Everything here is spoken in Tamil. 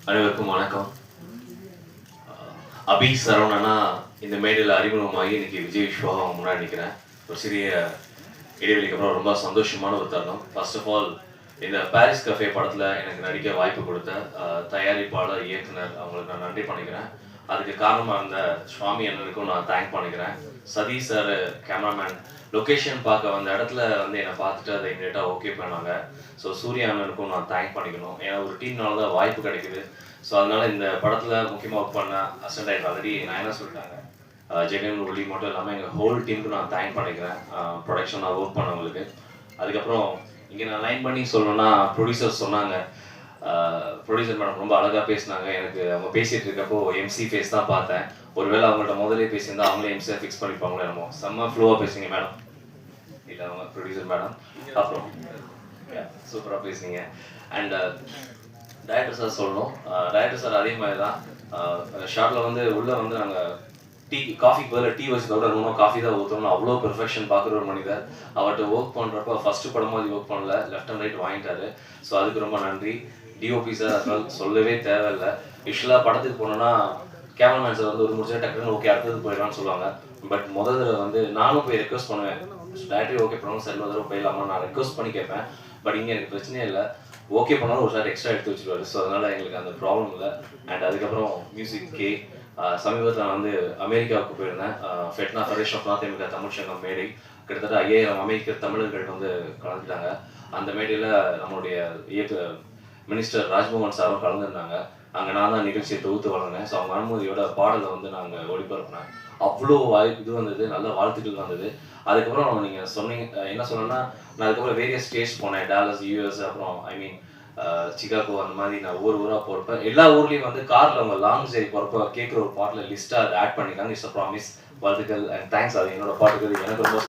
அனைவருக்கும் வணக்கம். அபி சரவணனா இந்த மேடையில் அறிமுகமாகி இன்னைக்கு விஜய் விஸ்வா முன்னாடி நிற்கிறேன். ஒரு சிறிய இடைவெளிக்கு அப்புறம் ரொம்ப சந்தோஷமான ஒரு தருணம். ஃபர்ஸ்ட் ஆஃப் ஆல் இந்த பாரிஸ் கஃபே படத்தில் எனக்கு நடிக்க வாய்ப்பு கொடுத்த தயாரிப்பாளர், இயக்குனர் அவங்களுக்கு நான் நன்றி பண்ணிக்கிறேன். அதுக்கு காரணமாக இருந்த சுவாமி அண்ணனுக்கும் நான் தேங்க் பண்ணிக்கிறேன். சதீஷ் சார் கேமராமேன் லொக்கேஷன் பார்க்க வந்த இடத்துல வந்து என்னை பார்த்துட்டு அதை இமீடியட்டாக ஓகே பண்ணாங்க. ஸோ சூர்யா அண்ணனுக்கும் நான் தேங்க் பண்ணிக்கணும். ஏன்னா ஒரு டீம்னால தான் வாய்ப்பு கிடைக்குது. ஸோ அதனால இந்த படத்தில் முக்கியமாக ஒர்க் பண்ண அசிஸ்டன்ட் டைரக்டர் ஆல்ரெடி நான் என்ன சொல்லிட்டாங்க, ஜெகன் ஒளி மட்டும் இல்லாமல் எங்கள் ஹோல் டீமுக்கு நான் தேங்க் பண்ணிக்கிறேன். ப்ரொடக்ஷன் நான் ஒர்க் பண்ணவங்களுக்கு. அதுக்கப்புறம் இங்கே நான் லைன் பண்ணி சொல்லணும்னா ப்ரொடியூசர் சொன்னாங்க, ப்ரொடியூசர் மேடம் ரொம்ப அழகாக பேசினாங்க. எனக்கு அவங்க பேசிகிட்டு இருக்கப்போ எம்சி ஃபேஸ் தான் பார்த்தேன். ஒருவேளை அவங்கள்ட்ட முதலே பேசியிருந்தா அவங்களே எம்சியாக ஃபிக்ஸ் பண்ணிப்பாங்களோ என்னமோ. செம்ம ஃப்ளோவாக பேசுங்க மேடம். இல்லை அவங்க ப்ரொடியூசர் மேடம். அப்புறம் சூப்பராக பேசுனீங்க. அண்ட் டைரக்டர் சார் சொல்லணும். டைரக்டர் சார் அதே மாதிரி தான். ஷார்ட்டில் வந்து உள்ளே வந்து நாங்கள் காஃபிக்கு பதில் டீ வச்சதோட இன்னும் காஃபி தான் ஊற்றணும். அவ்வளோ பெர்ஃபெக்ஷன் பார்க்குற ஒரு மனிதர். அவர்கிட்ட ஒர்க் பண்ணுறப்ப ஃபஸ்ட்டு படம் மாதிரி ஒர்க் பண்ணல, லெஃப்ட் அண்ட் ரைட் வாங்கிட்டாரு. ஸோ அதுக்கு ரொம்ப நன்றி. டிஓபி சார் அதனால் சொல்லவே தேவையில்லை. யூஸ்வலாக படத்துக்கு போனோன்னா கேமராமேன் சார் வந்து ஒரு முடிச்சா டக்குன்னு ஓகே அடுத்தது போயிடலாம்னு சொல்லுவாங்க. பட் முதல் தடவை வந்து நானும் போய் ரெக்வஸ்ட் பண்ணுவேன். டேரக்டரி ஓகே பண்ணுவோம் சார், இன்னொரு தடவை போயிடலாமா நான் ரெக்வஸ்ட் பண்ணி கேட்பேன். பட் இங்கே எனக்கு பிரச்சனையே இல்லை. ஓகே பண்ணாலும் ஒரு ஷார்ட் எக்ஸ்ட்ரா எடுத்து வச்சுருவாரு. ஸோ அதனால் எங்களுக்கு அந்த ப்ராப்ளம் இல்லை. அண்ட் அதுக்கப்புறம் மியூசிக் கே சமீபத்தில் நான் வந்து அமெரிக்காவுக்கு போயிருந்தேன். FeTNA federation of North America Tamil Sangam மேடை. கிட்டத்தட்ட 5000 அமெரிக்க தமிழர்கள் வந்து கலந்துட்டாங்க. அந்த மேடையில் நம்மளுடைய மினிஸ்டர் ராஜ்மோகன் சாரும் கலந்துருந்தாங்க. அங்கே நான் தான் நிகழ்ச்சியை தொகுத்து வழங்கினேன். ஸோ அவங்க அனுமதியோட பாடலை வந்து நாங்கள் ஒளிபரப்பினேன். அவ்வளோ இது வந்தது, நல்ல வாழ்த்துக்கள் வந்தது. அதுக்கப்புறம் நீங்கள் சொன்னீங்க என்ன சொன்னேன்னா, நான் அதுக்கப்புறம் வேரியஸ் ஸ்டேட்ஸ் போனேன். டாலஸ், யூஎஸ், அப்புறம் சிகாகோ, அந்த மாதிரி நான் ஊராக போகிறப்ப எல்லா ஊர்லேயும் வந்து காரில் அவங்க லாங் ஜெய் போகிறப்ப கேட்குற ஒரு பாட்டில் லிஸ்ட்டாக அதை ஆட் பண்ணிக்காங்க. It's a promise. வாழ்த்துக்கள் அண்ட் தேங்க்ஸ். அது என்னோட பாட்டுக்கு எனக்கு ரொம்ப